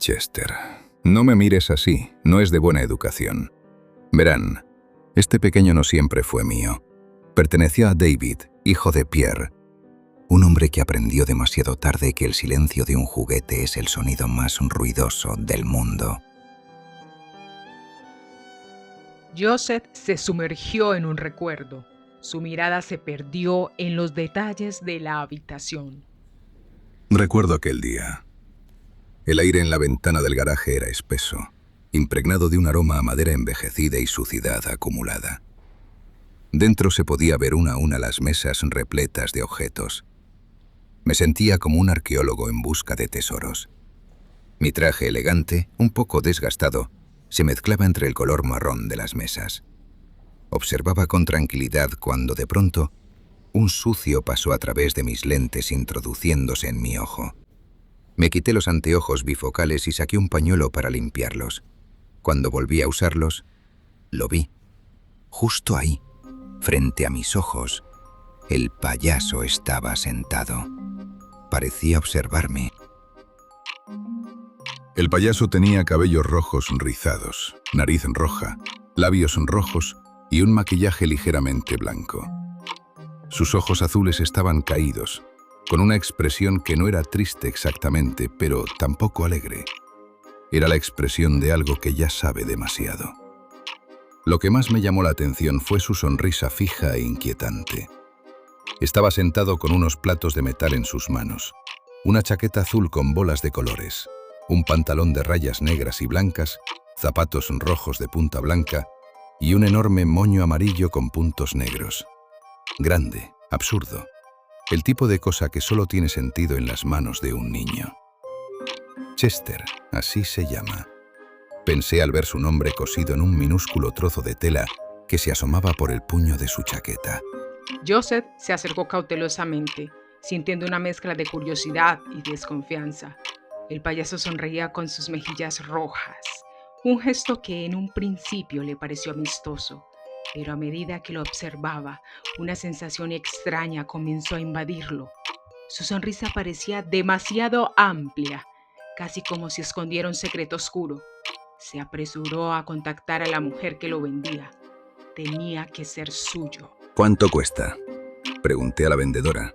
Chester. No me mires así, no es de buena educación. Verán, este pequeño no siempre fue mío. Perteneció a David, hijo de Pierre, un hombre que aprendió demasiado tarde que el silencio de un juguete es el sonido más ruidoso del mundo. Joseph se sumergió en un recuerdo. Su mirada se perdió en los detalles de la habitación. Recuerdo aquel día. El aire en la ventana del garaje era espeso, impregnado de un aroma a madera envejecida y suciedad acumulada. Dentro se podía ver una a una las mesas repletas de objetos. Me sentía como un arqueólogo en busca de tesoros. Mi traje elegante, un poco desgastado, se mezclaba entre el color marrón de las mesas. Observaba con tranquilidad cuando de pronto un sucio pasó a través de mis lentes introduciéndose en mi ojo. Me quité los anteojos bifocales y saqué un pañuelo para limpiarlos. Cuando volví a usarlos, lo vi. Justo ahí, frente a mis ojos, el payaso estaba sentado. Parecía observarme. El payaso tenía cabellos rojos rizados, nariz roja, labios rojos y un maquillaje ligeramente blanco. Sus ojos azules estaban caídos, con una expresión que no era triste exactamente, pero tampoco alegre. Era la expresión de algo que ya sabe demasiado. Lo que más me llamó la atención fue su sonrisa fija e inquietante. Estaba sentado con unos platos de metal en sus manos, una chaqueta azul con bolas de colores, un pantalón de rayas negras y blancas, zapatos rojos de punta blanca y un enorme moño amarillo con puntos negros. Grande, absurdo. El tipo de cosa que solo tiene sentido en las manos de un niño. Chester, así se llama. Pensé al ver su nombre cosido en un minúsculo trozo de tela que se asomaba por el puño de su chaqueta. Joseph se acercó cautelosamente, sintiendo una mezcla de curiosidad y desconfianza. El payaso sonreía con sus mejillas rojas, un gesto que en un principio le pareció amistoso, pero a medida que lo observaba, una sensación extraña comenzó a invadirlo. Su sonrisa parecía demasiado amplia, casi como si escondiera un secreto oscuro. Se apresuró a contactar a la mujer que lo vendía. Tenía que ser suyo. ¿Cuánto cuesta?, pregunté a la vendedora,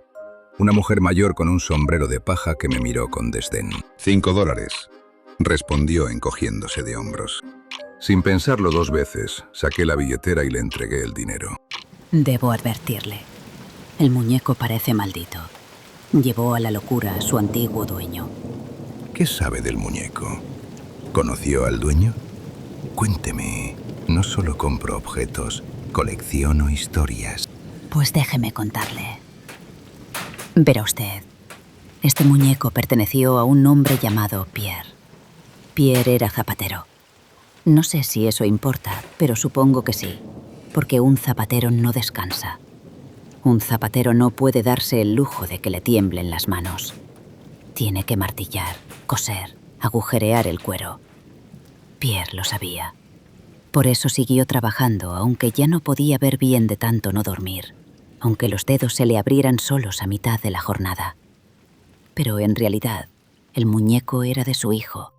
una mujer mayor con un sombrero de paja que me miró con desdén. $5, respondió encogiéndose de hombros. Sin pensarlo dos veces, saqué la billetera y le entregué el dinero. Debo advertirle. El muñeco parece maldito. Llevó a la locura a su antiguo dueño. ¿Qué sabe del muñeco? ¿Conoció al dueño? Cuénteme. No solo compro objetos, colecciono historias. Pues déjeme contarle. Verá usted, este muñeco perteneció a un hombre llamado Pierre. Pierre era zapatero. No sé si eso importa, pero supongo que sí, porque un zapatero no descansa. Un zapatero no puede darse el lujo de que le tiemblen las manos. Tiene que martillar, coser, agujerear el cuero. Pierre lo sabía. Por eso siguió trabajando, aunque ya no podía ver bien de tanto no dormir, aunque los dedos se le abrieran solos a mitad de la jornada. Pero en realidad, el muñeco era de su hijo,